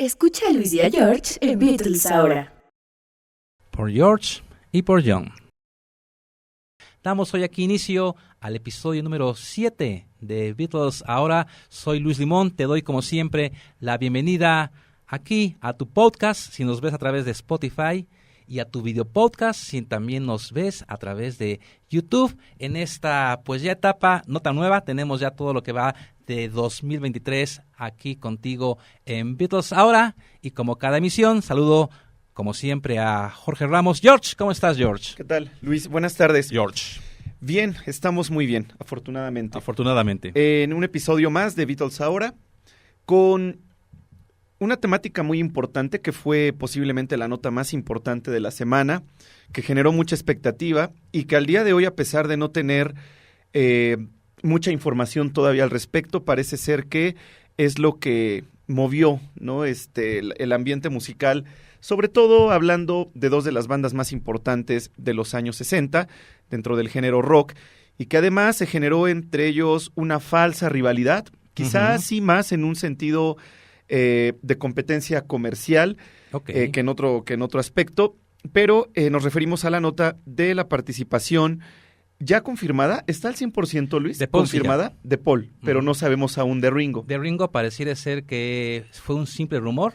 Escucha a Luis y a George en Beatles ahora. Por George y por John. Damos hoy aquí inicio al episodio número 7 de Beatles Ahora. Soy Luis Limón, te doy como siempre la bienvenida aquí a tu podcast, si nos ves a través de Spotify, y a tu video podcast, si también nos ves a través de YouTube. En esta pues ya etapa no tan nueva, tenemos ya todo lo que va de 2023 aquí contigo en Beatles Ahora. Y como cada emisión, saludo como siempre a Jorge Ramos. George, ¿cómo estás, George? ¿Qué tal, Luis? Buenas tardes. George. Bien, estamos muy bien, afortunadamente. Afortunadamente. En un episodio más de Beatles Ahora, con una temática muy importante que fue posiblemente la nota más importante de la semana, que generó mucha expectativa y que al día de hoy, a pesar de no tener mucha información todavía al respecto, parece ser que es lo que movió, ¿no? El ambiente musical, sobre todo hablando de dos de las bandas más importantes de los años 60 dentro del género rock, y que además se generó entre ellos una falsa rivalidad, quizás sí más en un sentido de competencia comercial, que en otro aspecto, pero nos referimos a la nota de la participación ya confirmada. ¿Está al 100%, Luis? De Paul, confirmada, sí, de Paul, pero no sabemos aún de Ringo. De Ringo pareciera ser que fue un simple rumor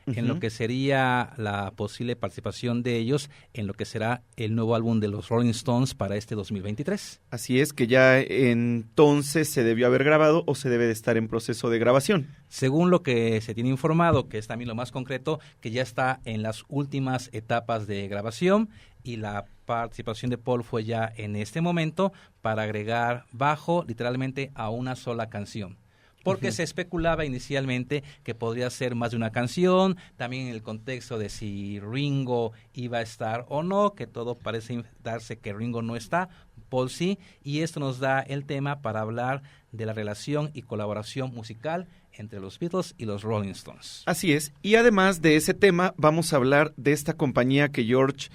en lo que sería la posible participación de ellos en lo que será el nuevo álbum de los Rolling Stones para este 2023. Así es, que ya entonces se debió haber grabado o se debe de estar en proceso de grabación. Según lo que se tiene informado, que es también lo más concreto, que ya está en las últimas etapas de grabación, y la participación de Paul fue ya en este momento para agregar bajo literalmente a una sola canción. Porque se especulaba inicialmente que podría ser más de una canción, también en el contexto de si Ringo iba a estar o no, que todo parece darse que Ringo no está, Paul sí, y esto nos da el tema para hablar de la relación y colaboración musical entre los Beatles y los Rolling Stones. Así es, y además de ese tema vamos a hablar de esta compañía que George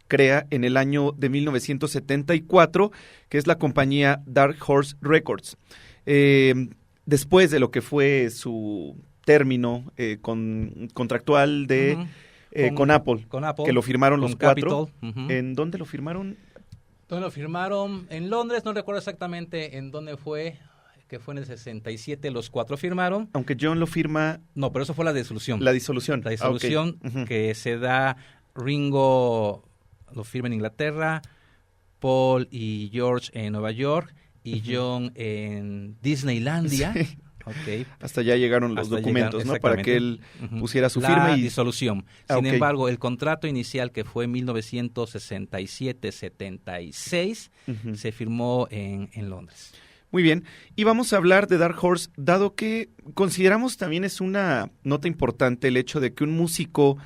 crea en el año de 1974, que es la compañía Dark Horse Records. Después de lo que fue su término contractual con Apple, que lo firmaron los cuatro. ¿En dónde lo firmaron? ¿Dónde lo firmaron? En Londres, no recuerdo exactamente en dónde fue, que fue en el 67, los cuatro firmaron. Aunque John lo firma... No, pero eso fue la disolución. La disolución. La disolución que se da, Ringo lo firma en Inglaterra, Paul y George en Nueva York, y John en Disneylandia. Sí. Hasta allá llegaron los documentos, ¿no? Para que él pusiera su firma. La disolución. Sin embargo, el contrato inicial, que fue en 1967-76, se firmó en Londres. Muy bien, y vamos a hablar de Dark Horse, dado que consideramos también es una nota importante el hecho de que un músico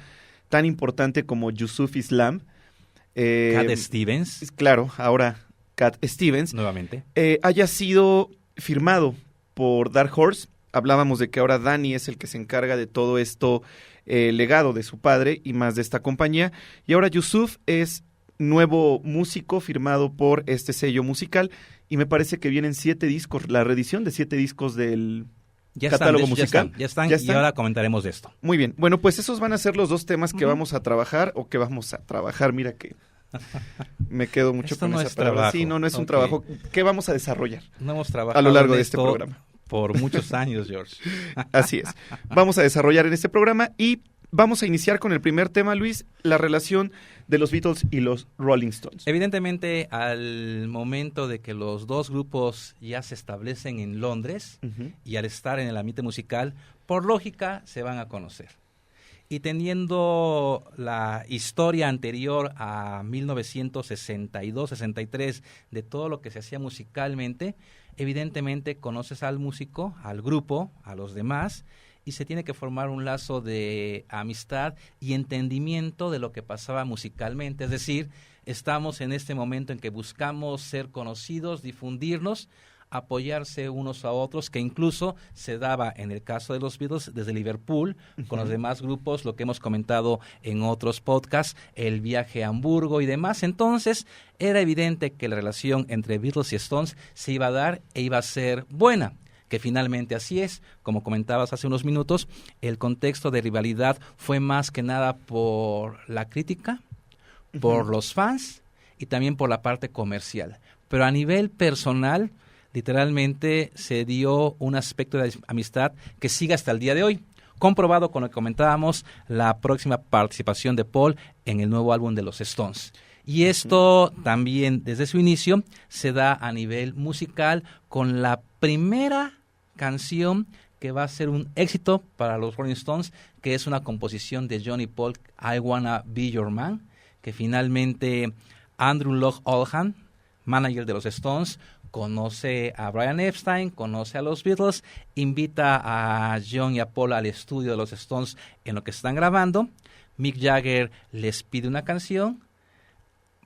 tan importante como Yusuf Islam, Cat Stevens. Claro, ahora Cat Stevens. Nuevamente. Haya sido firmado por Dark Horse. Hablábamos de que ahora Danny es el que se encarga de todo esto, legado de su padre y más de esta compañía. Y ahora Yusuf es nuevo músico firmado por este sello musical. Y me parece que vienen 7 discos, la reedición de 7 discos del catálogo musical. Ya están, y ahora comentaremos de esto. Muy bien. Bueno, pues esos van a ser los dos temas que vamos a trabajar, Mira que me quedo mucho esto con no esa es palabra. trabajo. Sí, no es un trabajo. ¿Qué vamos a desarrollar? No hemos trabajado a lo largo de este programa. Por muchos años, George. Así es. Vamos a desarrollar en este programa y vamos a iniciar con el primer tema, Luis, la relación de los Beatles y los Rolling Stones. Evidentemente, al momento de que los dos grupos ya se establecen en Londres y al estar en el ambiente musical, por lógica se van a conocer. Y teniendo la historia anterior a 1962-63 de todo lo que se hacía musicalmente, evidentemente conoces al músico, al grupo, a los demás, y se tiene que formar un lazo de amistad y entendimiento de lo que pasaba musicalmente. Es decir, estamos en este momento en que buscamos ser conocidos, difundirnos, apoyarse unos a otros, que incluso se daba en el caso de los Beatles desde Liverpool, con los demás grupos, lo que hemos comentado en otros podcasts, el viaje a Hamburgo y demás. Entonces, era evidente que la relación entre Beatles y Stones se iba a dar e iba a ser buena. que finalmente así es. Como comentabas hace unos minutos, el contexto de rivalidad fue más que nada por la crítica, por los fans y también por la parte comercial. Pero a nivel personal, literalmente se dio un aspecto de amistad que sigue hasta el día de hoy. Comprobado con lo que comentábamos, la próxima participación de Paul en el nuevo álbum de los Stones. Y esto también, desde su inicio, se da a nivel musical con la primera canción que va a ser un éxito para los Rolling Stones, que es una composición de John y Paul, I Wanna Be Your Man, que finalmente Andrew Loog Oldham, manager de los Stones, conoce a Brian Epstein, conoce a los Beatles, invita a John y a Paul al estudio de los Stones en lo que están grabando. Mick Jagger les pide una canción.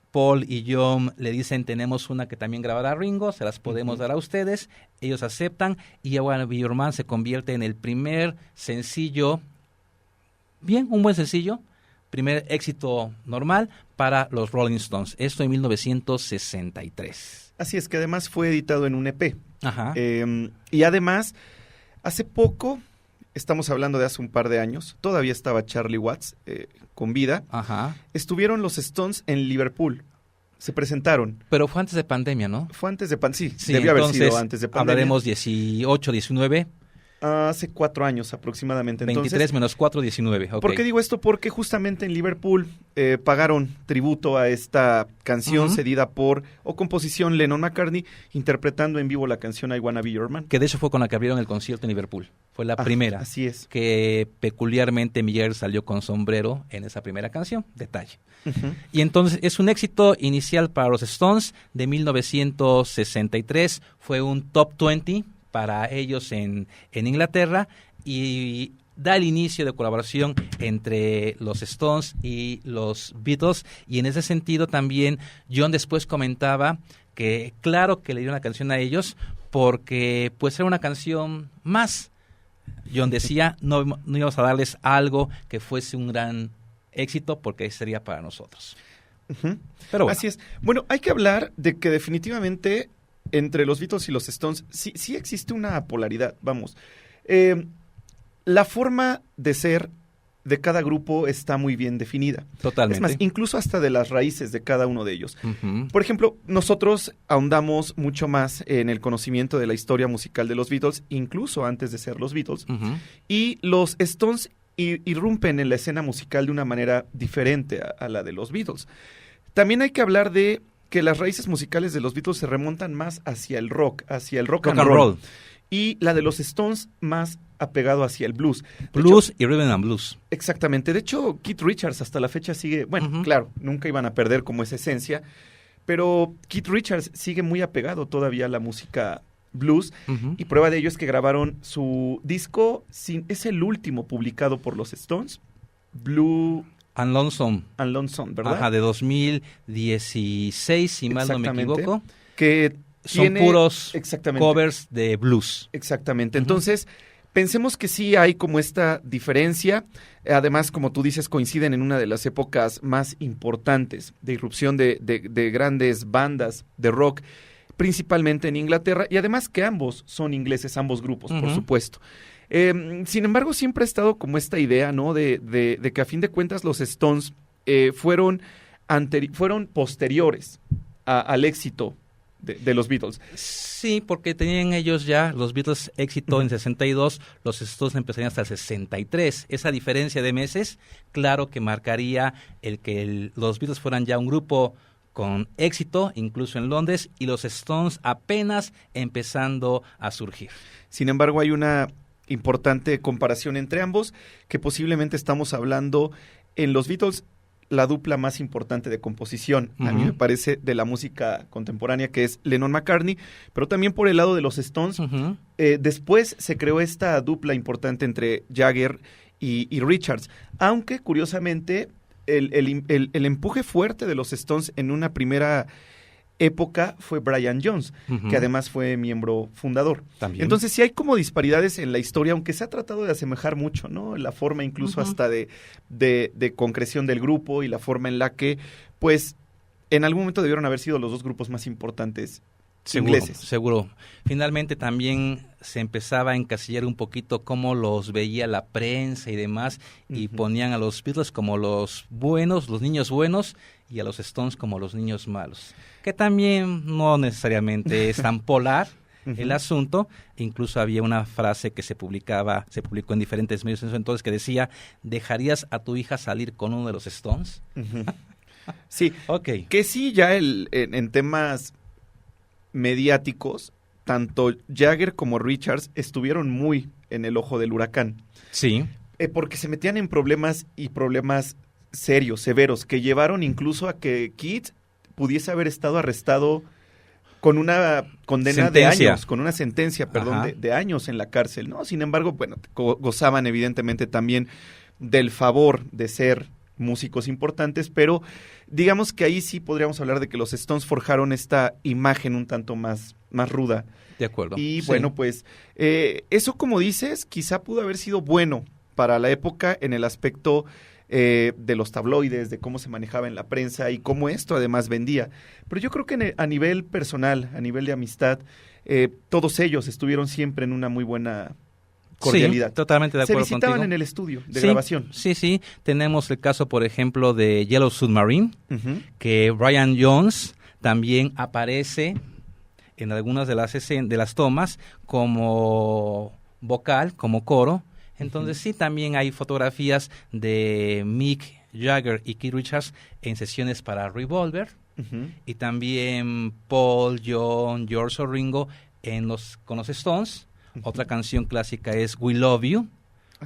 Paul y John le dicen, tenemos una que también grabará Ringo, se las podemos dar a ustedes. Ellos aceptan y I Wanna Be Your Man se convierte en el primer sencillo, un buen sencillo, primer éxito normal para los Rolling Stones. Esto en 1963. Así es, que además fue editado en un EP. Ajá. Y además, hace poco, estamos hablando de hace un par de años, todavía estaba Charlie Watts con vida. Ajá. Estuvieron los Stones en Liverpool. Se presentaron. Pero fue antes de pandemia, ¿no? Fue antes de pandemia. Sí, debió haber entonces, sido antes de pandemia. hablaremos 18, 19. Hace 4 años aproximadamente. 23 menos 4, 19. Okay. ¿Por qué digo esto? Porque justamente en Liverpool pagaron tributo a esta canción cedida por, o composición, Lennon McCartney, interpretando en vivo la canción I Wanna Be Your Man. Que de hecho fue con la que abrieron el concierto en Liverpool. Fue la primera. Así es. Que peculiarmente Miguel salió con sombrero en esa primera canción. Detalle. Y entonces es un éxito inicial para los Stones de 1963. Fue un top 20 para ellos en Inglaterra y da el inicio de colaboración entre los Stones y los Beatles, y en ese sentido también John después comentaba que claro que le dio una canción a ellos porque pues era una canción más. John decía, no íbamos a darles algo que fuese un gran éxito porque sería para nosotros. Pero bueno. Así es. Bueno, hay que hablar de que definitivamente entre los Beatles y los Stones sí existe una polaridad, vamos. La forma de ser de cada grupo está muy bien definida. Totalmente. Es más, incluso hasta de las raíces de cada uno de ellos. Por ejemplo, nosotros ahondamos mucho más en el conocimiento de la historia musical de los Beatles, incluso antes de ser los Beatles, y los Stones irrumpen en la escena musical de una manera diferente a la de los Beatles. También hay que hablar de que las raíces musicales de los Beatles se remontan más hacia el rock and roll. Y la de los Stones más apegado hacia el blues. Blues y rhythm and blues. Exactamente. De hecho, Keith Richards hasta la fecha sigue, bueno, claro, nunca iban a perder como esa esencia, pero Keith Richards sigue muy apegado todavía a la música blues, y prueba de ello es que grabaron su disco, es el último publicado por los Stones, Blue and Lonesome, ¿verdad? Ajá, de 2016, si mal no me equivoco. Que son puros covers de blues. Exactamente. Entonces, pensemos que sí hay como esta diferencia. Además, como tú dices, coinciden en una de las épocas más importantes de irrupción de grandes bandas de rock, principalmente en Inglaterra, y además que ambos son ingleses, ambos grupos, por supuesto. Sin embargo, siempre ha estado como esta idea, ¿no? De que a fin de cuentas los Stones fueron posteriores al éxito de los Beatles. Sí, porque tenían ellos ya, los Beatles, éxito en 62, los Stones empezarían hasta el 63. Esa diferencia de meses, claro que marcaría el que los Beatles fueran ya un grupo con éxito, incluso en Londres, y los Stones apenas empezando a surgir. Sin embargo, hay una importante comparación entre ambos, que posiblemente estamos hablando en los Beatles, la dupla más importante de composición, a mí me parece, de la música contemporánea, que es Lennon-McCartney, pero también por el lado de los Stones. Después se creó esta dupla importante entre Jagger y Richards, aunque curiosamente el empuje fuerte de los Stones en una primera época fue Brian Jones, que además fue miembro fundador. También. Entonces sí hay como disparidades en la historia, aunque se ha tratado de asemejar mucho, ¿no? La forma incluso hasta de concreción del grupo y la forma en la que, pues, en algún momento debieron haber sido los dos grupos más importantes ingleses. Seguro. Finalmente también se empezaba a encasillar un poquito cómo los veía la prensa y demás, y ponían a los Beatles como los buenos, los niños buenos, y a los Stones como los niños malos. Que también no necesariamente es tan polar el asunto. Incluso había una frase que se publicó en diferentes medios en ese entonces, que decía: ¿dejarías a tu hija salir con uno de los Stones? Sí, Okay. que sí, ya en temas mediáticos, tanto Jagger como Richards estuvieron muy en el ojo del huracán. Sí. Porque se metían en problemas serios, severos, que llevaron incluso a que Keith pudiese haber estado arrestado con una condena de años, con una sentencia, de años en la cárcel, ¿no? Sin embargo, bueno, gozaban evidentemente también del favor de ser músicos importantes, pero digamos que ahí sí podríamos hablar de que los Stones forjaron esta imagen un tanto más ruda. De acuerdo. Y sí. bueno, pues eso, como dices, quizá pudo haber sido bueno para la época en el aspecto de los tabloides, de cómo se manejaba en la prensa y cómo esto además vendía. Pero yo creo que a nivel personal, a nivel de amistad, todos ellos estuvieron siempre en una muy buena cordialidad. Sí, totalmente de acuerdo contigo. Se visitaban en el estudio de grabación. Sí. Tenemos el caso, por ejemplo, de Yellow Submarine, que Brian Jones también aparece en algunas de las tomas como vocal, como coro. Entonces sí, también hay fotografías de Mick Jagger y Keith Richards en sesiones para Revolver, y también Paul, John, George o Ringo con los Stones. Otra canción clásica es We Love You,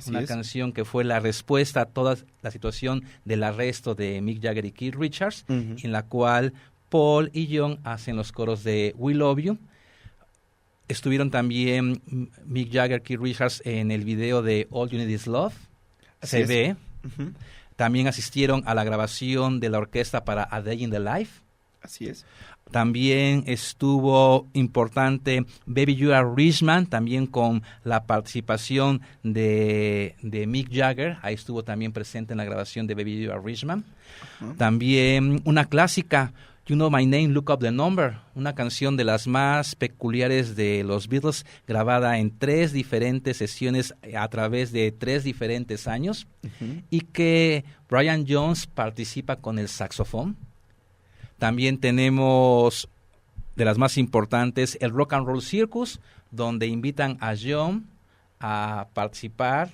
una canción que fue la respuesta a toda la situación del arresto de Mick Jagger y Keith Richards, en la cual Paul y John hacen los coros de We Love You. Estuvieron también Mick Jagger, Keith Richards en el video de All You Need Is Love. Se ve. También asistieron a la grabación de la orquesta para A Day in the Life. Así es. También estuvo importante Baby You Are Rich Man, también con la participación de Mick Jagger. Ahí estuvo también presente en la grabación de Baby You Are Rich Man. También una clásica, You Know My Name, Look Up the Number, una canción de las más peculiares de los Beatles, grabada en 3 diferentes sesiones a través de 3 diferentes años, y que Brian Jones participa con el saxofón. También tenemos, de las más importantes, el Rock and Roll Circus, donde invitan a John a participar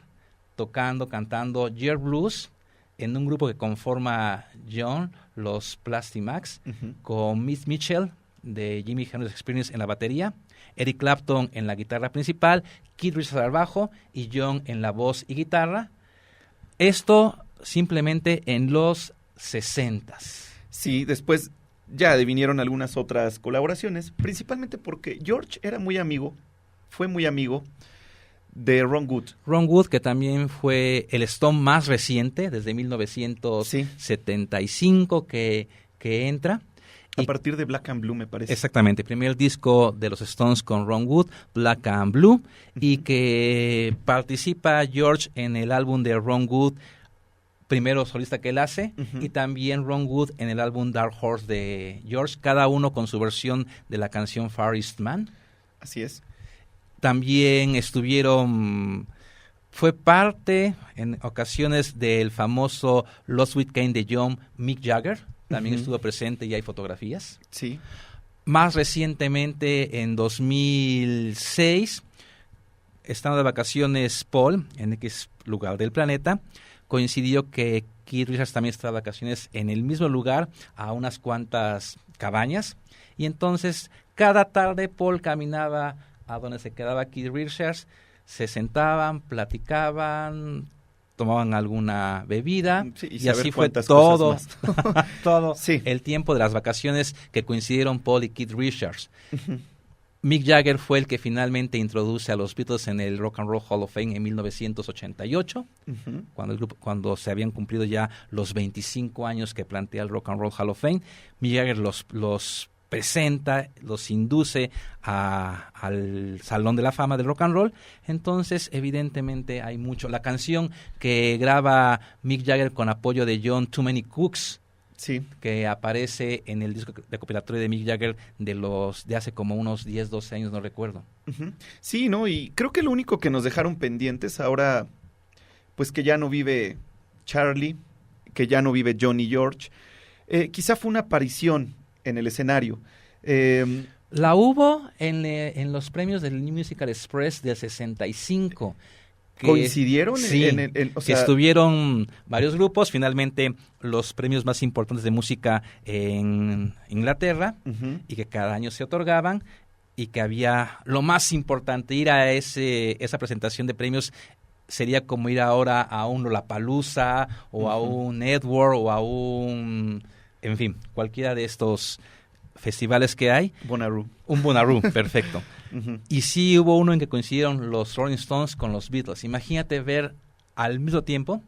tocando, cantando Yer Blues en un grupo que conforma John, los Plastimax, con Mitch Mitchell de Jimi Hendrix Experience en la batería, Eric Clapton en la guitarra principal, Keith Richards al bajo y John en la voz y guitarra. Esto simplemente en los 60s. Sí, después ya vinieron algunas otras colaboraciones, principalmente porque George fue muy amigo de Ron Wood. Ron Wood, que también fue el Stone más reciente, desde 1975 que entra. A partir de Black and Blue, me parece. Exactamente, primer disco de los Stones con Ron Wood, Black and Blue, y que participa George en el álbum de Ron Wood, primero solista que él hace, y también Ron Wood en el álbum Dark Horse de George, cada uno con su versión de la canción Far East Man. Así es. También fue parte en ocasiones del famoso Lost with Cain de John, Mick Jagger, también estuvo presente y hay fotografías. Sí. Más recientemente, en 2006, estando de vacaciones Paul, en X lugar del planeta, coincidió que Keith Richards también estaba de vacaciones en el mismo lugar, a unas cuantas cabañas, y entonces cada tarde Paul caminaba a donde se quedaba Keith Richards, se sentaban, platicaban, tomaban alguna bebida, y así fue todo sí, el tiempo de las vacaciones que coincidieron Paul y Keith Richards. Mick Jagger fue el que finalmente introduce a los Beatles en el Rock and Roll Hall of Fame en 1988, cuando se habían cumplido ya los 25 años que plantea el Rock and Roll Hall of Fame. Mick Jagger los presenta, los induce al Salón de la Fama del Rock and Roll. Entonces, evidentemente, hay mucho. La canción que graba Mick Jagger con apoyo de John, Too Many Cooks, Sí. que aparece en el disco recopilatorio de Mick Jagger de hace como unos 10, 12 años, no recuerdo. Ujú. Sí, ¿no? Y creo que lo único que nos dejaron pendientes ahora, pues que ya no vive Charlie, que ya no vive Johnny George, quizá fue una aparición en el escenario. La hubo en los premios del New Musical Express del 65. ¿Coincidieron? Sí, O que sea, estuvieron varios grupos, finalmente los premios más importantes de música en Inglaterra, ujú. y que cada año se otorgaban, y que había lo más importante, ir a esa presentación de premios sería como ir ahora a un Lollapalooza o a un Edward o a un, en fin, cualquiera de estos festivales que hay. Bonnaroo. Un Bonnaroo, perfecto. Ujú. Y sí hubo uno en que coincidieron los Rolling Stones con los Beatles. Imagínate ver al mismo tiempo,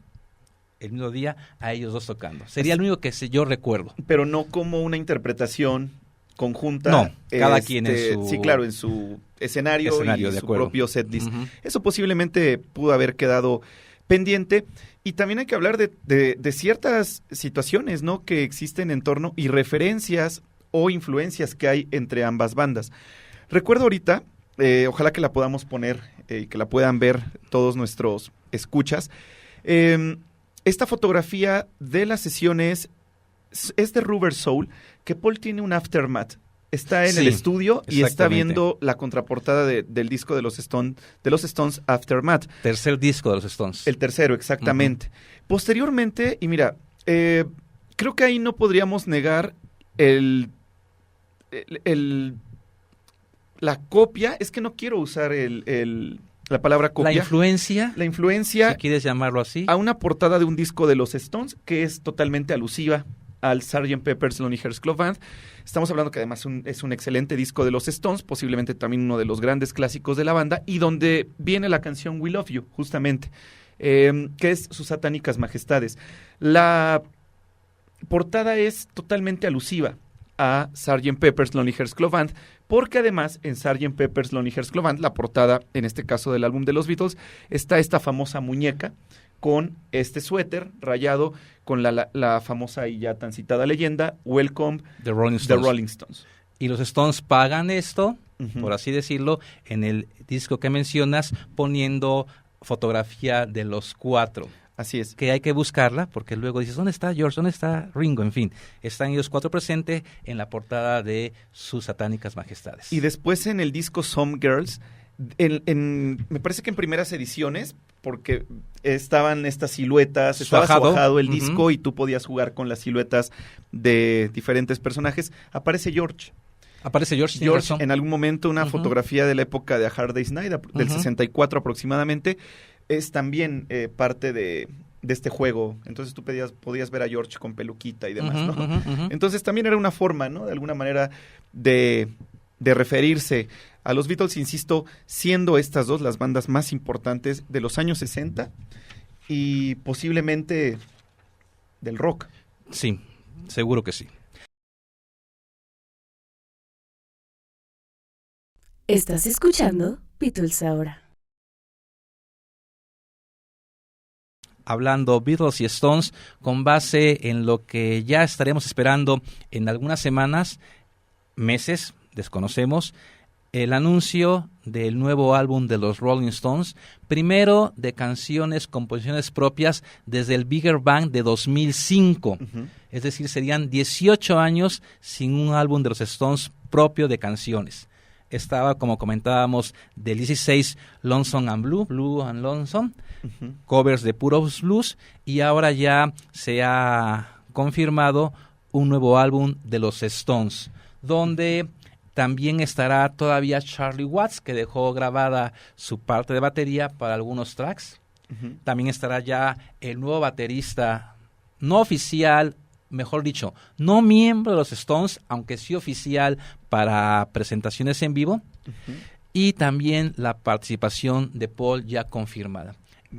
el mismo día, a ellos dos tocando. Sería el único que yo recuerdo. Pero no como una interpretación conjunta. No, cada quien en su... Sí, claro, en su escenario y de su acuerdo. propio setlist. Ujú. Eso posiblemente pudo haber quedado pendiente. Y también hay que hablar de ciertas situaciones, ¿no?, que existen en torno y referencias o influencias que hay entre ambas bandas. Recuerdo ahorita, ojalá que la podamos poner y que la puedan ver todos nuestros escuchas. Esta fotografía de las sesiones es de Rubber Soul, que Paul tiene un aftermath. Está en el estudio y está viendo la contraportada del disco de los Stones, Aftermath. Tercer disco de los Stones. El tercero, exactamente. Uh-huh. Posteriormente, y mira, creo que ahí no podríamos negar la copia, es que no quiero usar la palabra copia. La influencia, si quieres llamarlo así, a una portada de un disco de los Stones que es totalmente alusiva al Sgt. Pepper's Lonely Hearts Club Band. Estamos hablando que además es un excelente disco de los Stones, posiblemente también uno de los grandes clásicos de la banda, y donde viene la canción We Love You, justamente, que es sus satánicas majestades. La portada es totalmente alusiva a Sgt. Pepper's Lonely Hearts Club Band, porque además en Sgt. Pepper's Lonely Hearts Club Band, la portada, en este caso del álbum de los Beatles, está esta famosa muñeca con este suéter rayado con la famosa y ya tan citada leyenda Welcome The Rolling Stones. Y los Stones pagan esto, uh-huh, por así decirlo, en el disco que mencionas, poniendo fotografía de los cuatro. Así es. Que hay que buscarla, porque luego dices, ¿dónde está George? ¿Dónde está Ringo? En fin, están ellos cuatro presentes en la portada de sus satánicas majestades. Y después en el disco Some Girls, me parece que en primeras ediciones, porque estaban estas siluetas, estaba suajado el disco, uh-huh, y tú podías jugar con las siluetas de diferentes personajes, aparece George. George en algún momento, una uh-huh, fotografía de la época de A Hard Day's Night, del uh-huh, 64 aproximadamente, es también parte de este juego. Entonces tú podías ver a George con peluquita y demás, uh-huh, ¿no? Uh-huh, uh-huh. Entonces también era una forma, ¿no?, de alguna manera de referirse a los Beatles, insisto, siendo estas dos las bandas más importantes de los años 60 y posiblemente del rock. Sí, seguro que sí. Estás escuchando Beatles Ahora. Hablando Beatles y Stones, con base en lo que ya estaremos esperando en algunas semanas, meses, desconocemos, el anuncio del nuevo álbum de los Rolling Stones, primero de canciones, composiciones propias desde el Bigger Bang de 2005. Uh-huh. Es decir, serían 18 años sin un álbum de los Stones propio de canciones. Estaba, como comentábamos, del 16 Lonesome and Blue and Lonesome, uh-huh, covers de puros blues, y ahora ya se ha confirmado un nuevo álbum de los Stones, donde también estará todavía Charlie Watts, que dejó grabada su parte de batería para algunos tracks. Uh-huh. También estará ya el nuevo baterista, no oficial, mejor dicho, no miembro de los Stones, aunque sí oficial para presentaciones en vivo. Uh-huh. Y también la participación de Paul ya confirmada.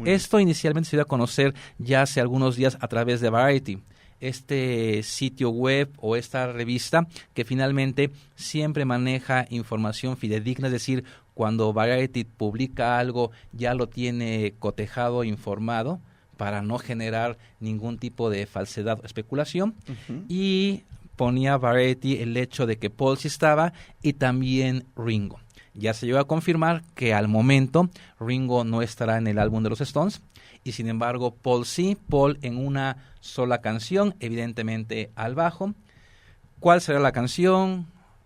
Esto inicialmente se dio a conocer ya hace algunos días a través de Variety, este sitio web o esta revista que finalmente siempre maneja información fidedigna, es decir, cuando Variety publica algo ya lo tiene cotejado, informado, para no generar ningún tipo de falsedad o especulación. Ujú. Y ponía Variety el hecho de que Paul sí estaba y también Ringo. Ya se llegó a confirmar que al momento Ringo no estará en el álbum de los Stones y sin embargo Paul sí, Paul en una sola canción, evidentemente al bajo. ¿Cuál será la canción?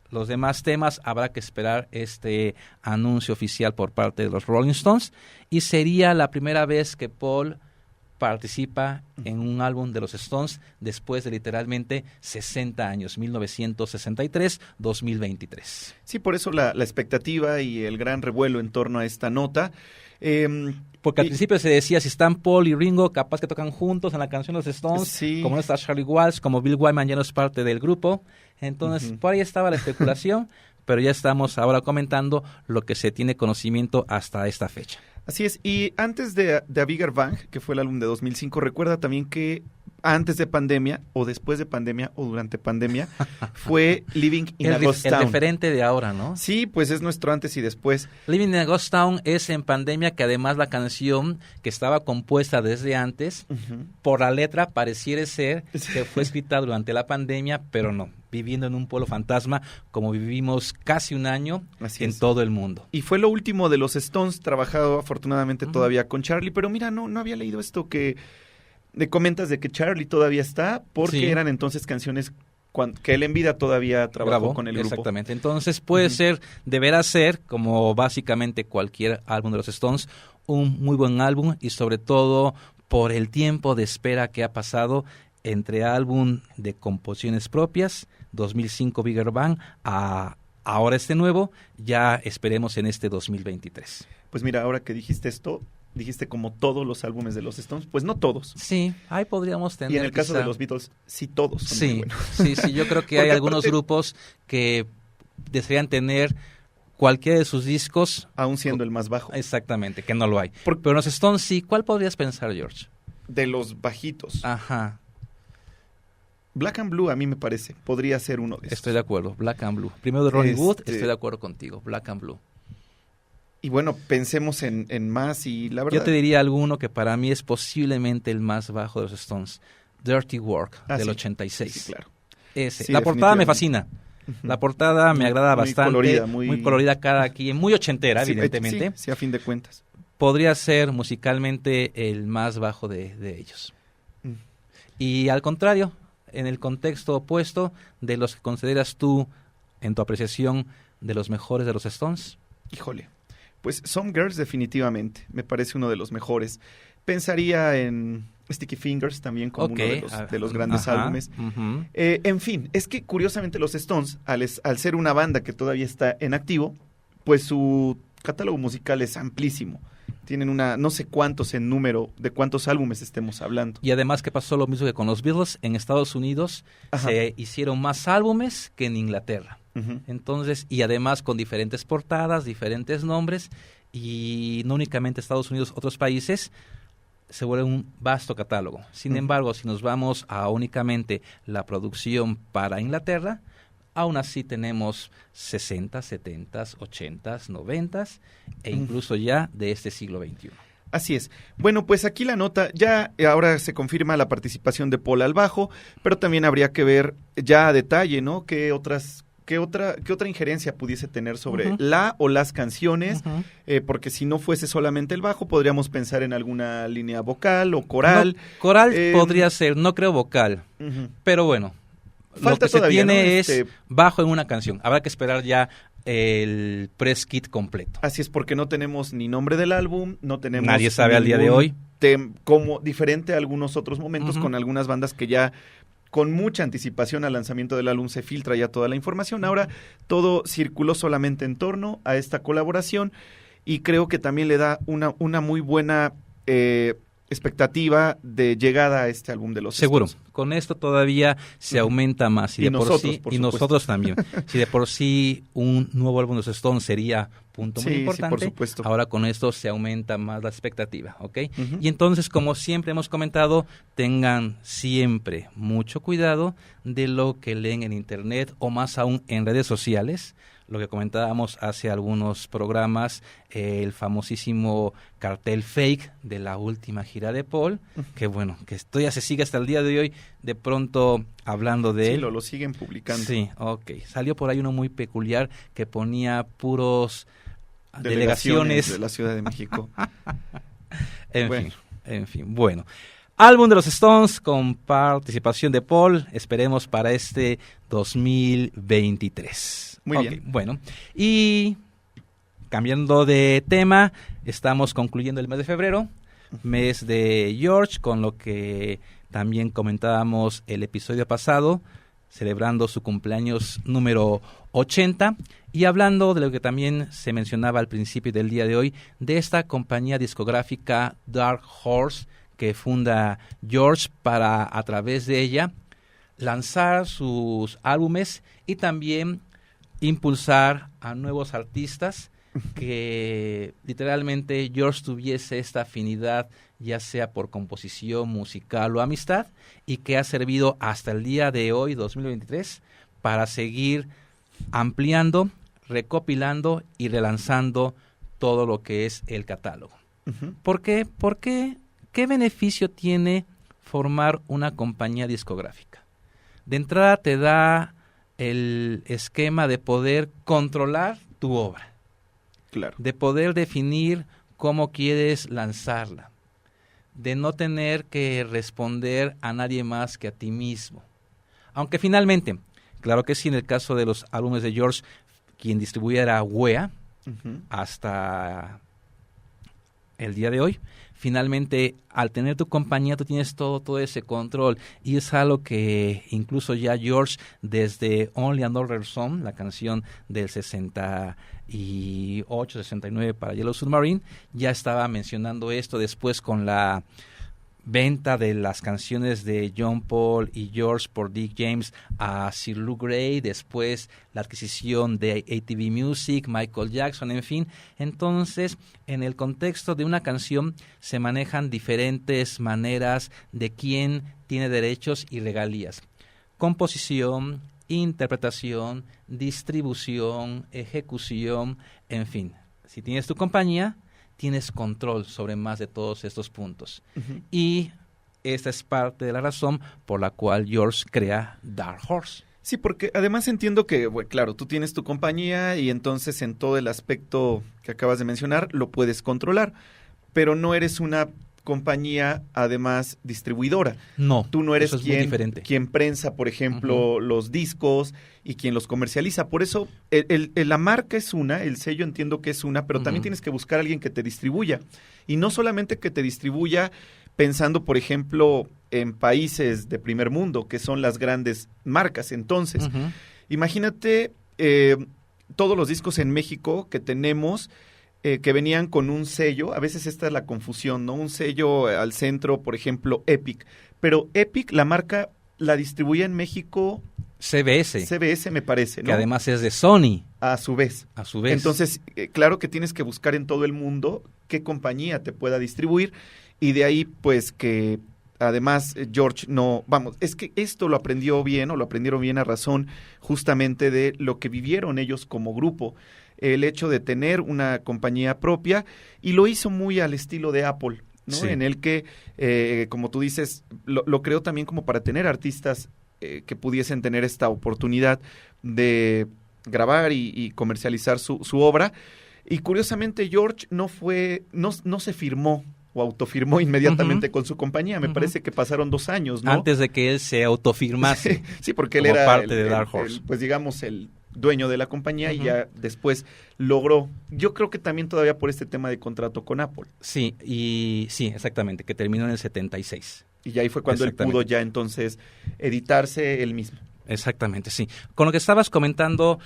Los demás temas habrá que esperar este anuncio oficial por parte de los Rolling Stones y sería la primera vez que Paul participa en un álbum de los Stones después de literalmente 60 años, 1963-2023. Sí, por eso la expectativa y el gran revuelo en torno a esta nota. Porque al principio se decía, si están Paul y Ringo, capaz que tocan juntos en la canción Los Stones, Sí. como no está Charlie Watts, como Bill Wyman ya no es parte del grupo. Entonces, por ahí estaba la especulación, pero ya estamos ahora comentando lo que se tiene conocimiento hasta esta fecha. Así es, y antes de A Bigger Bang, que fue el álbum de 2005, recuerda también que antes de pandemia, o después de pandemia, o durante pandemia, fue Living in a Ghost El Town. referente de ahora, ¿no? Sí, pues es nuestro antes y después. Living in a Ghost Town es en pandemia, que además la canción que estaba compuesta desde antes, por la letra pareciera ser que fue escrita durante la pandemia, pero no, viviendo en un pueblo fantasma como vivimos casi un año Así en es. todo el mundo. Y fue lo último de los Stones, trabajado afortunadamente todavía con Charlie, pero mira, no había leído esto que comentas de que Charlie todavía está, porque Sí. eran entonces canciones que él en vida todavía trabajó Grabó, con el grupo. exactamente. Entonces puede ser, deberá ser, como básicamente cualquier álbum de los Stones, un muy buen álbum y sobre todo por el tiempo de espera que ha pasado entre álbum de composiciones propias, 2005 Bigger Bang, a ahora este nuevo, ya esperemos en este 2023. Pues mira, ahora que dijiste esto, dijiste como todos los álbumes de los Stones, pues no todos. Sí, ahí podríamos tener. Y en el caso quizá de los Beatles, sí todos son muy buenos. sí, yo creo que hay Porque algunos aparte, grupos que desearían tener cualquiera de sus discos. aún siendo el más bajo. Exactamente, que no lo hay. Por- Pero los Stones sí, ¿cuál podrías pensar, George? De los bajitos. Ajá, Black and Blue a mí me parece, podría ser uno de esos. estoy de acuerdo, Black and Blue. Primero de Ronnie Wood, Este- estoy de acuerdo contigo, Black and Blue. Y bueno, pensemos en más y la verdad... Yo te diría alguno que para mí es posiblemente el más bajo de los Stones, Dirty Work, del sí. 86. Sí, claro. Ese. Sí, La portada me definitivamente. fascina. La portada me agrada Muy bastante, colorida, muy colorida cada quien, muy ochentera, Sí, evidentemente. sí, a fin de cuentas. Podría ser musicalmente el más bajo de ellos. Mm. Y al contrario, en el contexto opuesto de los que consideras tú, en tu apreciación, de los mejores de los Stones. Híjole, pues Some Girls definitivamente, me parece uno de los mejores. Pensaría en Sticky Fingers también como uno de los grandes Ajá, álbumes. ujú. En fin, es que curiosamente los Stones, al ser una banda que todavía está en activo, pues su catálogo musical es amplísimo. Tienen no sé cuántos en número de cuántos álbumes estemos hablando. Y además que pasó lo mismo que con los Beatles, en Estados Unidos Ajá. se hicieron más álbumes que en Inglaterra. Ujú. Entonces, y además con diferentes portadas, diferentes nombres, y no únicamente Estados Unidos, otros países, se vuelve un vasto catálogo. Sin Ujú. embargo, si nos vamos a únicamente la producción para Inglaterra, aún así tenemos 60, 70, 80, 90 e incluso ya de este siglo XXI. Así es. Bueno, pues aquí la nota, ya ahora se confirma la participación de Paul al bajo, pero también habría que ver ya a detalle, ¿no? ¿Qué otra injerencia pudiese tener sobre Ujú. la o las canciones? Ujú. Porque si no fuese solamente el bajo, podríamos pensar en alguna línea vocal o coral. No, coral Eh, podría ser, no creo vocal, Ujú. pero bueno, Falta lo que se todavía, tiene ¿no? es bajo en una canción. Habrá que esperar ya el press kit completo. Así es, porque no tenemos ni nombre del álbum, no tenemos... Nadie sabe al día de hoy. Como diferente a algunos otros momentos, Ujú. con algunas bandas que ya con mucha anticipación al lanzamiento del álbum se filtra ya toda la información. Ahora todo circuló solamente en torno a esta colaboración y creo que también le da una muy buena expectativa de llegada a este álbum de los Seguro, Stones. con esto todavía se Ujú. aumenta más. Y de por nosotros, sí, por y supuesto. nosotros también. Si de por sí un nuevo álbum de los Stones sería punto muy Sí, sí, importante, por supuesto. ahora con esto se aumenta más la expectativa, ¿ok? Ujú. Y entonces, como siempre hemos comentado, tengan siempre mucho cuidado de lo que leen en internet o más aún en redes sociales. lo que comentábamos hace algunos programas, el famosísimo cartel fake de la última gira de Paul, que bueno, que todavía se sigue hasta el día de hoy, de pronto hablando de él. Sí, lo siguen publicando. Sí, ok. Salió por ahí uno muy peculiar que ponía puros delegaciones de la Ciudad de México. En fin, bueno. Álbum de los Stones con participación de Paul, esperemos para este 2023. Muy bien. Bueno, y cambiando de tema, estamos concluyendo el mes de febrero, mes de George, con lo que también comentábamos el episodio pasado, celebrando su cumpleaños número 80, y hablando de lo que también se mencionaba al principio del día de hoy, de esta compañía discográfica Dark Horse, que funda George para, a través de ella, lanzar sus álbumes y también impulsar a nuevos artistas, que literalmente George tuviese esta afinidad, ya sea por composición musical o amistad, y que ha servido hasta el día de hoy, 2023, para seguir ampliando, recopilando y relanzando todo lo que es el catálogo. ¿Por qué? Porque ¿qué beneficio tiene formar una compañía discográfica? De entrada te da el esquema de poder controlar tu obra. Claro. De poder definir cómo quieres lanzarla. De no tener que responder a nadie más que a ti mismo. Aunque finalmente, claro que sí, en el caso de los álbumes de George, quien distribuía era WEA, hasta el día de hoy. Finalmente, al tener tu compañía, tú tienes todo ese control, y es algo que incluso ya George, desde Only Another Song, la canción del 68, 69 para Yellow Submarine, ya estaba mencionando esto. Después, con la venta de las canciones de John Paul y George por Dick James a Sir Lou Grey, después la adquisición de ATV Music, Michael Jackson, en fin. Entonces, en el contexto de una canción se manejan diferentes maneras de quién tiene derechos y regalías. Composición, interpretación, distribución, ejecución, en fin. Si tienes tu compañía, tienes control sobre más de todos estos puntos. Y esta es parte de la razón por la cual George crea Dark Horse. Sí, porque además entiendo que, bueno, claro, tú tienes tu compañía y entonces en todo el aspecto que acabas de mencionar lo puedes controlar, pero no eres una compañía además distribuidora. No, tú no eres eso es muy diferente. Quien prensa, por ejemplo, los discos y quien los comercializa. Por eso la marca es una, el sello entiendo que es una, pero también tienes que buscar a alguien que te distribuya. Y no solamente que te distribuya pensando, por ejemplo, en países de primer mundo, que son las grandes marcas. Entonces, imagínate todos los discos en México que tenemos, que venían con un sello. A veces esta es la confusión, ¿no? Un sello al centro, por ejemplo, Epic. Pero Epic, la marca, la distribuía en México CBS, me parece, ¿no? Que además es de Sony. A su vez. Entonces, claro que tienes que buscar en todo el mundo qué compañía te pueda distribuir, y de ahí, pues, que además George no, vamos, es que esto lo aprendió bien, o lo aprendieron bien a razón justamente de lo que vivieron ellos como grupo. El hecho de tener una compañía propia, y lo hizo muy al estilo de Apple, ¿no? Sí. En el que, como tú dices, lo creó también como para tener artistas que pudiesen tener esta oportunidad de grabar y comercializar su obra. Y curiosamente George no se firmó o autofirmó inmediatamente con su compañía. Me parece que pasaron 2 años, ¿no? Antes de que él se autofirmase. Sí, porque él era parte de Dark Horse. pues digamos el dueño de la compañía, y ya después logró, yo creo que también todavía por este tema de contrato con Apple. Sí, exactamente, que terminó en el 76. Y ya ahí fue cuando él pudo ya entonces editarse él mismo. Exactamente, sí. Con lo que estabas comentando,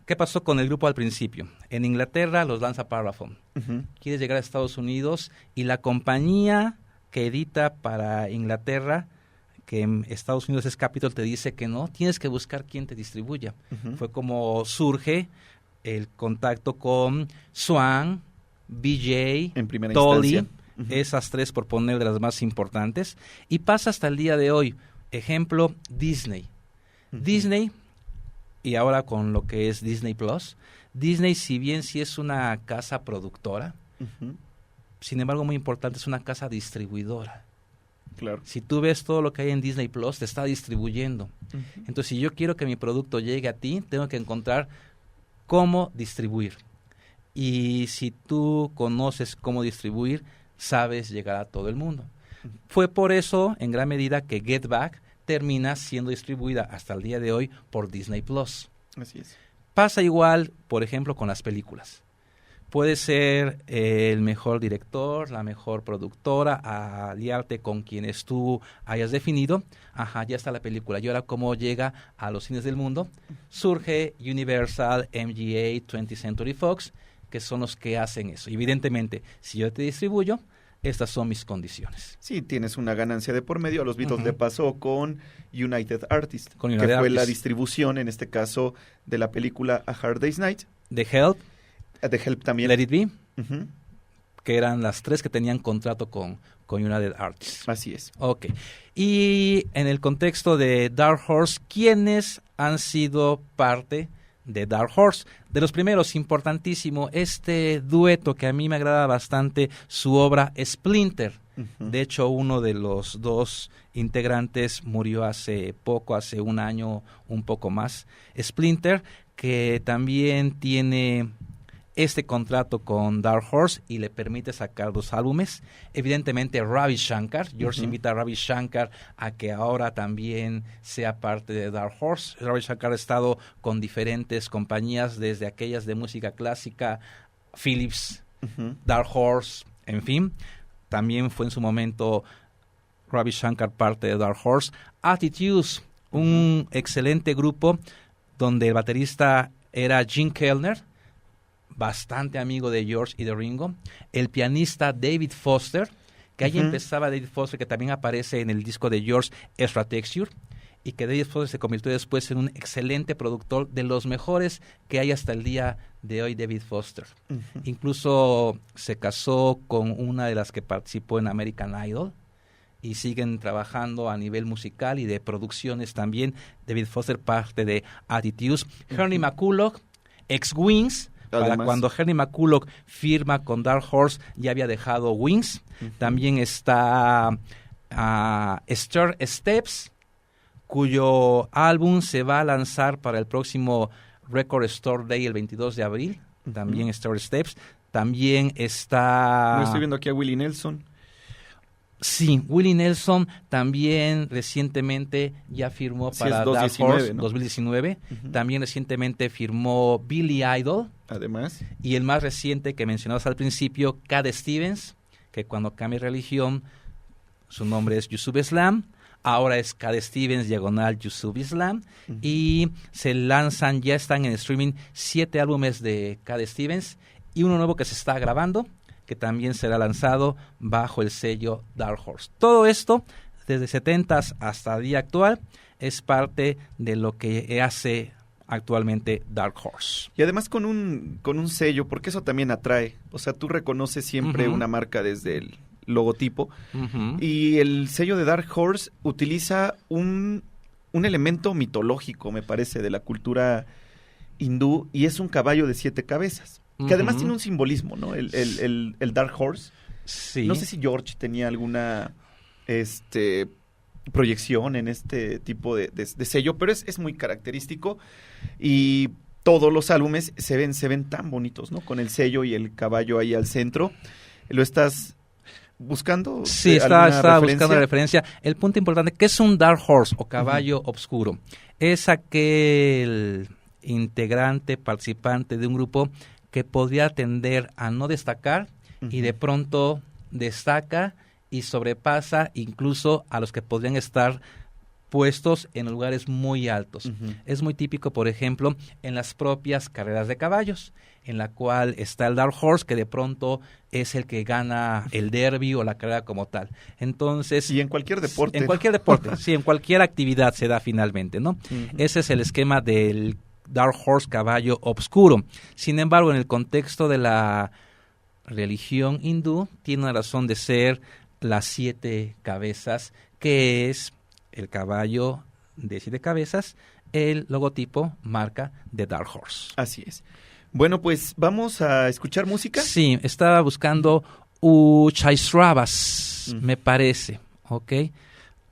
¿qué pasó con el grupo al principio? En Inglaterra los lanza Parlophone. Quieres llegar a Estados Unidos y la compañía que edita para Inglaterra, que en Estados Unidos es Capitol, te dice que no, tienes que buscar quién te distribuya. Fue como surge el contacto con Swan, BJ, en primera Dolly, instancia. Esas 3 por poner de las más importantes, y pasa hasta el día de hoy. Ejemplo, Disney. Disney y ahora con lo que es Disney Plus. Disney, si bien sí es una casa productora, Ujú. sin embargo, muy importante, es una casa distribuidora. Claro. Si tú ves todo lo que hay en Disney Plus, te está distribuyendo. Ujú. Entonces, si yo quiero que mi producto llegue a ti, tengo que encontrar cómo distribuir. Y si tú conoces cómo distribuir, sabes llegar a todo el mundo. Fue por eso, en gran medida, que Get Back termina siendo distribuida hasta el día de hoy por Disney Plus. Así es. Pasa igual, por ejemplo, con las películas. Puede ser el mejor director, la mejor productora, aliarte con quienes tú hayas definido. Ajá, ya está la película. Y ahora, ¿cómo llega a los cines del mundo? Surge Universal, MGA, 20th Century Fox, que son los que hacen eso. Evidentemente, si yo te distribuyo, estas son mis condiciones. Sí, tienes una ganancia de por medio. A los Beatles Ujú. le pasó con United Artists, Con que United fue la Artists. distribución, en este caso, de la película A Hard Day's Night. The Help, The Help también. Let It Be, Ujú. que eran las tres que tenían contrato con United Artists. Así es. Ok. Y en el contexto de Dark Horse, ¿quiénes han sido parte de Dark Horse? De los primeros, importantísimo, este dueto que a mí me agrada bastante, su obra Splinter. Ujú. De hecho, uno de los dos integrantes murió hace poco, hace un año, un poco más. Splinter, que también tiene este contrato con Dark Horse y le permite sacar 2 álbumes. Evidentemente, Ravi Shankar. George Ujú. invita a Ravi Shankar a que ahora también sea parte de Dark Horse. Ravi Shankar ha estado con diferentes compañías, desde aquellas de música clásica, Philips, Ujú. Dark Horse, en fin. También fue en su momento Ravi Shankar parte de Dark Horse. Attitudes, un excelente grupo donde el baterista era Gene Kelner, bastante amigo de George y de Ringo. El pianista David Foster, que ahí Ujú. empezaba David Foster, que también aparece en el disco de George, Extra Texture, y que David Foster se convirtió después en un excelente productor, de los mejores que hay hasta el día de hoy, David Foster. Ujú. Incluso se casó con una de las que participó en American Idol y siguen trabajando a nivel musical y de producciones también. David Foster, parte de Attitudes. Ernie McCulloch, ex-Wings. Para Además. cuando Ernie McCulloch firma con Dark Horse, ya había dejado Wings. Ujú. También está Stir Steps, cuyo álbum se va a lanzar para el próximo Record Store Day el 22 de abril. También Stir Steps. También está... No, estoy viendo aquí a Willie Nelson. Sí, Willie Nelson también recientemente ya firmó Sí, para es Dark 2019, Horse, ¿no? 2019. Ujú. También recientemente firmó Billy Idol. Además. Y el más reciente que mencionabas al principio, Cat Stevens, que cuando cambia religión, su nombre es Yusuf Islam. Ahora es Cat Stevens, diagonal Yusuf Islam. Ujú. Y se lanzan, ya están en streaming, 7 álbumes de Cat Stevens y uno nuevo que se está grabando, que también será lanzado bajo el sello Dark Horse. Todo esto, desde 70s hasta el día actual, es parte de lo que hace actualmente Dark Horse. Y además con un sello, porque eso también atrae. O sea, tú reconoces siempre Ujú. una marca desde el logotipo. Ujú. Y el sello de Dark Horse utiliza un elemento mitológico, me parece, de la cultura hindú, y es un caballo de 7 cabezas. Que además Ujú. tiene un simbolismo, ¿no? El Dark Horse. Sí. No sé si George tenía alguna proyección en este tipo de sello, pero es muy característico. Y todos los álbumes se ven tan bonitos, ¿no? Con el sello y el caballo ahí al centro. ¿Lo estás buscando? Sí, estaba buscando la referencia. El punto importante, ¿qué es un Dark Horse o caballo oscuro? Es aquel integrante, participante de un grupo que podría tender a no destacar y de pronto destaca y sobrepasa incluso a los que podrían estar puestos en lugares muy altos. Ujú. Es muy típico, por ejemplo, en las propias carreras de caballos, en la cual está el Dark Horse, que de pronto es el que gana el derby o la carrera como tal. Entonces, Y en cualquier deporte. En cualquier deporte, sí, en cualquier actividad se da finalmente, ¿no? Ujú. Ese es el esquema del Dark Horse, caballo obscuro. Sin embargo, en el contexto de la religión hindú, tiene una razón de ser las 7 cabezas, que es el caballo de 7 cabezas, el logotipo marca de Dark Horse. Así es. Bueno, pues vamos a escuchar música. Sí, estaba buscando Uchais me parece, ¿ok?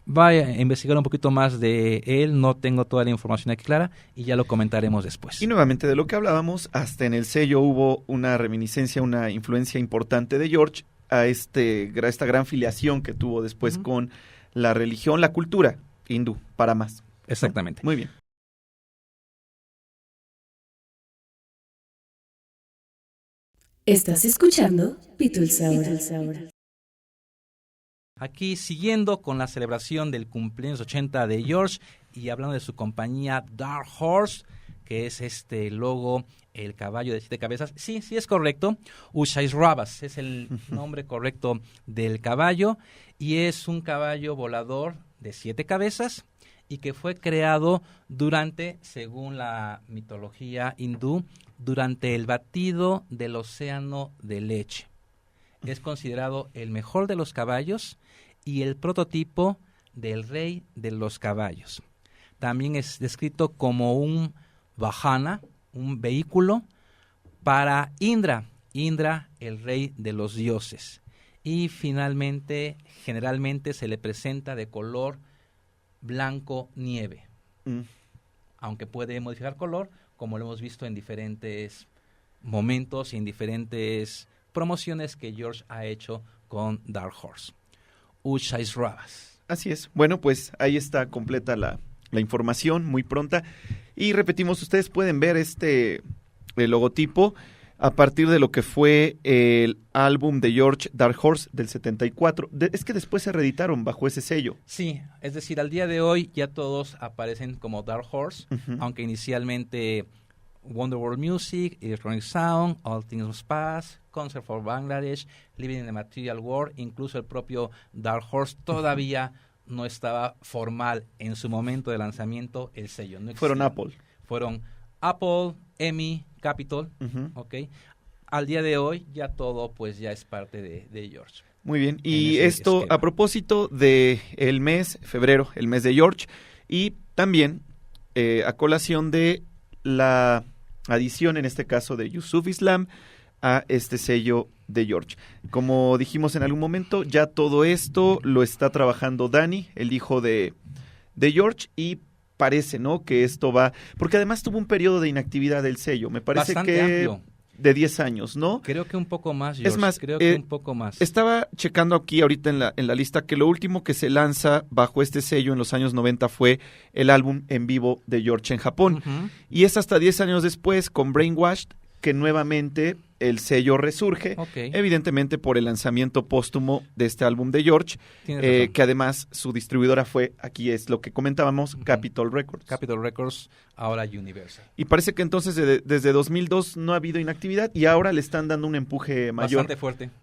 Voy a investigar un poquito más de él, no tengo toda la información aquí clara y ya lo comentaremos después. Y nuevamente de lo que hablábamos, hasta en el sello hubo una reminiscencia, una influencia importante de George a esta gran filiación que tuvo después con la religión, la cultura hindú, para más. Exactamente. Muy bien. Estás escuchando Beatles ahora. Aquí siguiendo con la celebración del cumpleaños 80 de George y hablando de su compañía Dark Horse, que es este logo, el caballo de 7 cabezas. Sí, es correcto. Uchais Rabas es el nombre correcto del caballo y es un caballo volador de 7 cabezas y que fue creado durante, según la mitología hindú, durante el batido del océano de leche. Es considerado el mejor de los caballos y el prototipo del rey de los caballos. También es descrito como un vahana, un vehículo para Indra, el rey de los dioses. Y finalmente, generalmente se le presenta de color blanco nieve, aunque puede modificar color, como lo hemos visto en diferentes momentos y en diferentes promociones que George ha hecho con Dark Horse. Uchais Rabas. Así es. Bueno, pues ahí está completa la información, muy pronta. Y repetimos, ustedes pueden ver el logotipo a partir de lo que fue el álbum de George, Dark Horse, del 74. Es que después se reeditaron bajo ese sello. Sí, es decir, al día de hoy ya todos aparecen como Dark Horse, aunque inicialmente Wonderworld Music, Electronic Sound, All Things Must Pass, Concert for Bangladesh, Living in the Material World, incluso el propio Dark Horse todavía no estaba formal en su momento de lanzamiento el sello. No fueron Apple. Fueron Apple, EMI, Capitol, ¿ok? Al día de hoy ya todo pues ya es parte de George. Muy bien, y esto esquema. A propósito de el mes, febrero, el mes de George, y también a colación de la adición, en este caso de Yusuf Islam, a este sello de George. Como dijimos en algún momento, ya todo esto lo está trabajando Danny, el hijo de George, y parece, ¿no?, que esto va... Porque además tuvo un periodo de inactividad del sello, me parece bastante que... amplio. De 10 años, ¿no? Creo que un poco más, George. Es más, creo que un poco más. Estaba checando aquí ahorita en la lista que lo último que se lanza bajo este sello en los años 90 fue el álbum en vivo de George en Japón. Y es hasta 10 años después, con Brainwashed, que nuevamente el sello resurge, evidentemente por el lanzamiento póstumo de este álbum de George, que además su distribuidora fue, aquí es lo que comentábamos, Capitol Records. Capitol Records, ahora Universal. Y parece que entonces desde 2002 no ha habido inactividad y ahora le están dando un empuje mayor.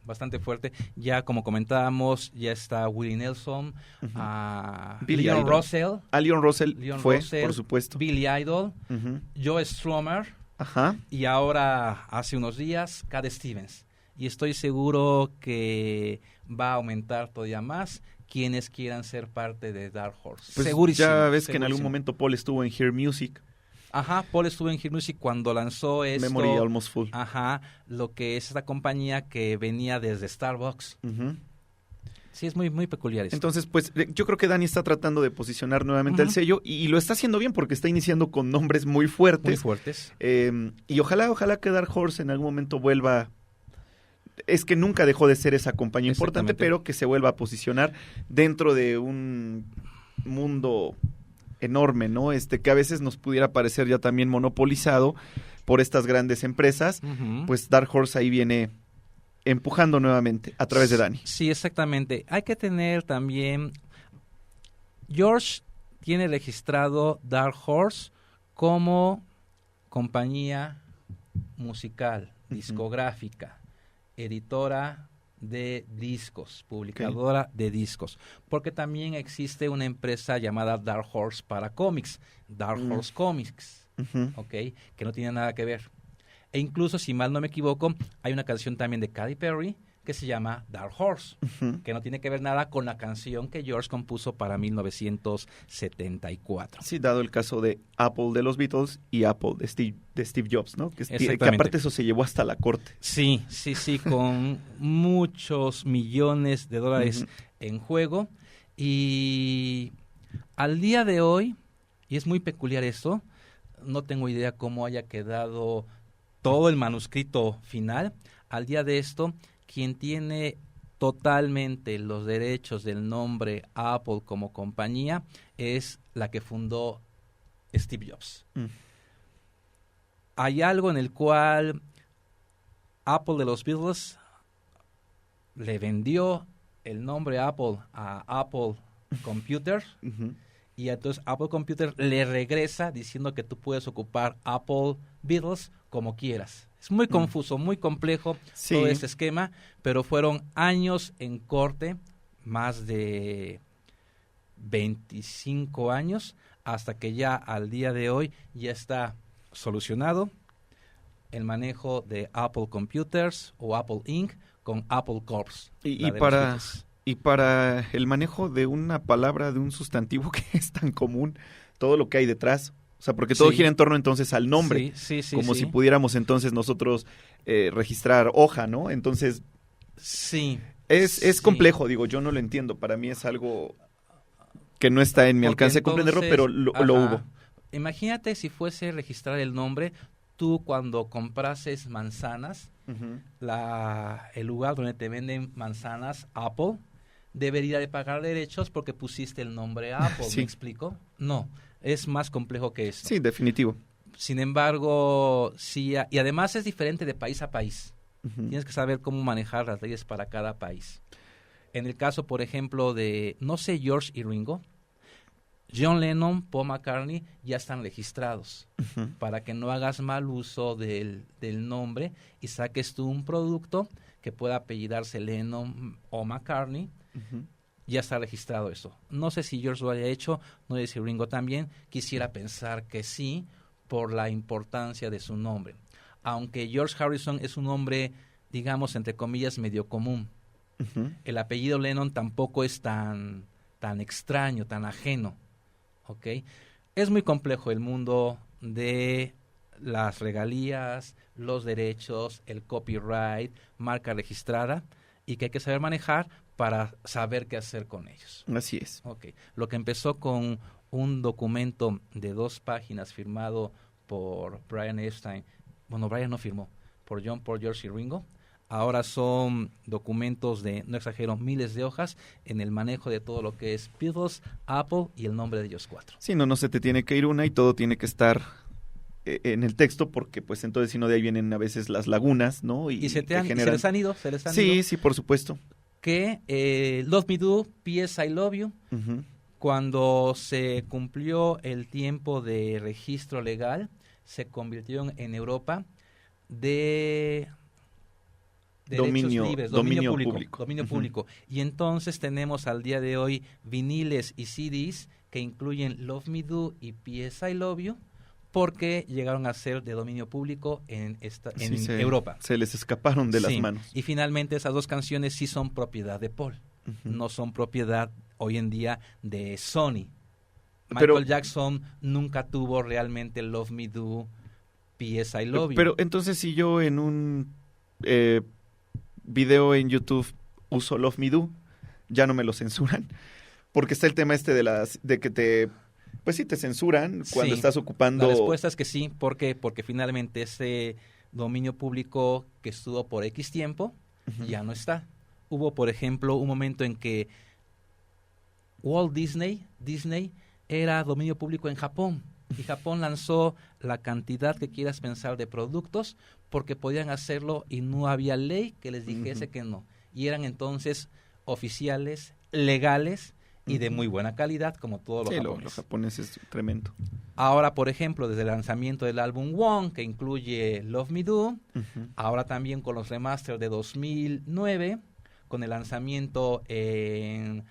Bastante fuerte. Ya como comentábamos, ya está Willie Nelson, Leon Russell. Leon Russell fue, por supuesto. Billy Idol, Joe Strummer. Y ahora, hace unos días, Cat Stevens. Y estoy seguro que va a aumentar todavía más quienes quieran ser parte de Dark Horse. Pues segurísimo. Ya ves que en algún momento Paul estuvo en Hear Music. Paul estuvo en Hear Music cuando lanzó esto. Memory Almost Full. Lo que es esta compañía que venía desde Starbucks. Sí, es muy, muy peculiar esto. Entonces, pues, yo creo que Danny está tratando de posicionar nuevamente el sello y lo está haciendo bien porque está iniciando con nombres muy fuertes. Muy fuertes. Y ojalá que Dark Horse en algún momento vuelva... Es que nunca dejó de ser esa compañía importante, pero que se vuelva a posicionar dentro de un mundo enorme, ¿no? Que a veces nos pudiera parecer ya también monopolizado por estas grandes empresas. Pues Dark Horse ahí viene... empujando nuevamente a través de Danny. Sí, exactamente. Hay que tener también... George tiene registrado Dark Horse como compañía musical, discográfica, editora de discos, publicadora de discos. Porque también existe una empresa llamada Dark Horse para cómics, Dark Horse Comics, que no tiene nada que ver. E incluso, si mal no me equivoco, hay una canción también de Katy Perry que se llama Dark Horse, Ujú. que no tiene que ver nada con la canción que George compuso para 1974. Sí, dado el caso de Apple de los Beatles y Apple de Steve Jobs, ¿no? Que Exactamente. aparte eso se llevó hasta la corte. Sí, con muchos millones de dólares Ujú. en juego. Y al día de hoy, y es muy peculiar esto, no tengo idea cómo haya quedado todo el manuscrito final. Al día de esto, quien tiene totalmente los derechos del nombre Apple como compañía es la que fundó Steve Jobs. Mm. Hay algo en el cual Apple de los Beatles le vendió el nombre Apple a Apple Computer Ujú. y entonces Apple Computer le regresa diciendo que tú puedes ocupar Apple Beatles como quieras. Es muy confuso, muy complejo Sí. todo este esquema, pero fueron años en corte, más de 25 años, hasta que ya al día de hoy ya está solucionado el manejo de Apple Computers o Apple Inc. con Apple Corps. Y la de los para, Beatles. y para el manejo de una palabra, de un sustantivo que es tan común, todo lo que hay detrás. O sea, porque todo Sí. gira en torno entonces al nombre. Sí, como sí. si pudiéramos entonces nosotros registrar hoja, ¿no? Entonces, Sí. es Sí. complejo, digo, yo no lo entiendo. Para mí es algo que no está en mi Porque alcance comprenderlo, entonces, pero lo ajá, hubo. Imagínate si fuese registrar el nombre, tú cuando comprases manzanas, Ujú. el lugar donde te venden manzanas, Apple, debería de pagar derechos porque pusiste el nombre Apple, Sí. ¿me explico? No, es más complejo que eso. Sí, definitivo. Sin embargo, sí, y además es diferente de país a país. Ujú. Tienes que saber cómo manejar las leyes para cada país. En el caso, por ejemplo, de, no sé, George y Ringo, John Lennon, Paul McCartney ya están registrados Ujú. para que no hagas mal uso del nombre y saques tú un producto que pueda apellidarse Lennon o McCartney. Ujú. Ya está registrado eso. No sé si George lo haya hecho, no sé si Ringo también. Quisiera pensar que sí, por la importancia de su nombre. Aunque George Harrison es un nombre, digamos, entre comillas, medio común. Ujú. El apellido Lennon tampoco es tan extraño, tan ajeno. ¿Ok? Es muy complejo el mundo de las regalías, los derechos, el copyright, marca registrada, y que hay que saber manejar para saber qué hacer con ellos. Así es. Ok. Lo que empezó con un documento de 2 páginas firmado por Brian Epstein, bueno, Brian no firmó, por John, Paul, George y Ringo, ahora son documentos de, no exagero, miles de hojas en el manejo de todo lo que es Beatles, Apple y el nombre de ellos 4. Sí, no se te tiene que ir una y todo tiene que estar en el texto, porque pues entonces si no de ahí vienen a veces las lagunas, ¿no? Y se que les han ido, Sí, sí, por supuesto. que Love Me Do, P.S. I Love You, Ujú. cuando se cumplió el tiempo de registro legal, se convirtió en Europa de Dominio- derechos libres, dominio público, público. dominio Ujú. público. Y entonces tenemos al día de hoy viniles y CDs que incluyen Love Me Do y P.S. I Love You, porque llegaron a ser de dominio público en Sí, Europa. Se les escaparon de las Sí, manos. y finalmente esas 2 canciones sí son propiedad de Paul, Ujú. no son propiedad hoy en día de Sony. Pero- Michael Jackson nunca tuvo realmente Love Me Do, P.S. I Love You. Pero entonces si yo en un video en YouTube uso Love Me Do, ya no me lo censuran, porque está el tema este de que pues sí te censuran cuando Sí, estás ocupando. La respuesta es que sí. ¿Por qué? Porque finalmente ese dominio público que estuvo por X tiempo Ujú. ya no está. Hubo, por ejemplo, un momento en que Walt Disney era dominio público en Japón. Y Japón lanzó la cantidad que quieras pensar de productos porque podían hacerlo y no había ley que les dijese Ujú. que no. Y eran entonces oficiales, legales y de Ujú. muy buena calidad, como todos los Sí, japoneses. los japoneses, tremendo. Ahora, por ejemplo, desde el lanzamiento del álbum One, que incluye Love Me Do, Ujú. ahora también con los remasters de 2009, con el lanzamiento en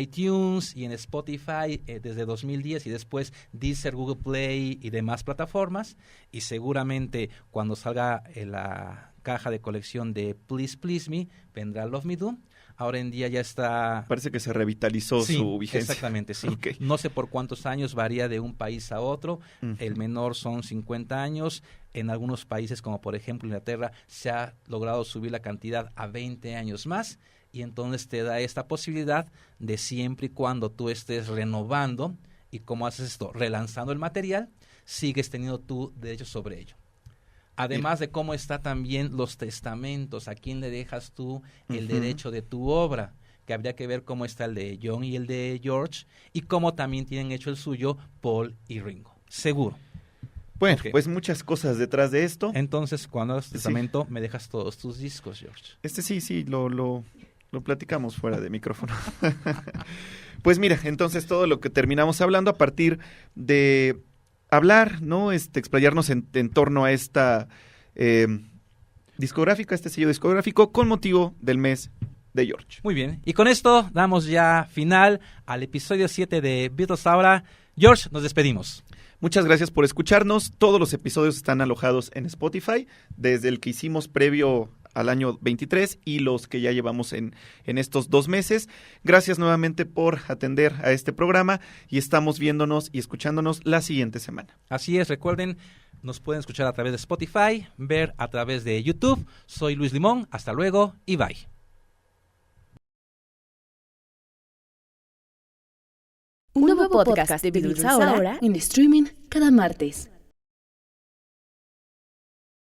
iTunes y en Spotify desde 2010 y después Deezer, Google Play y demás plataformas, y seguramente cuando salga la caja de colección de Please Please Me, vendrá Love Me Do. Ahora en día ya está... Parece que se revitalizó Sí, su vigencia. exactamente, sí. Ok. No sé por cuántos años, varía de un país a otro. Ujú. El menor son 50 años. En algunos países, como por ejemplo Inglaterra, se ha logrado subir la cantidad a 20 años más. Y entonces te da esta posibilidad de siempre y cuando tú estés renovando, y cómo haces esto, relanzando el material, sigues teniendo tu derecho sobre ello. Además de cómo está también los testamentos, a quién le dejas tú el derecho de tu obra, que habría que ver cómo está el de John y el de George, y cómo también tienen hecho el suyo Paul y Ringo. Seguro. Bueno, Ok. pues muchas cosas detrás de esto. Entonces, cuando hagas testamento, me dejas todos tus discos, George. Sí, lo platicamos fuera de micrófono. Pues mira, entonces todo lo que terminamos hablando a partir de hablar, ¿no? Explayarnos en torno a esta discográfica, este sello discográfico, con motivo del mes de George. Muy bien. Y con esto damos ya final al episodio 7 de Beatles Ahora. George, nos despedimos. Muchas gracias por escucharnos. Todos los episodios están alojados en Spotify, desde el que hicimos previo al año 23 y los que ya llevamos en estos 2 meses. Gracias nuevamente por atender a este programa y estamos viéndonos y escuchándonos la siguiente semana. Así es, recuerden, nos pueden escuchar a través de Spotify, ver a través de YouTube. Soy Luis Limón, hasta luego y bye. Un nuevo podcast de Beatles Ahora en streaming cada martes.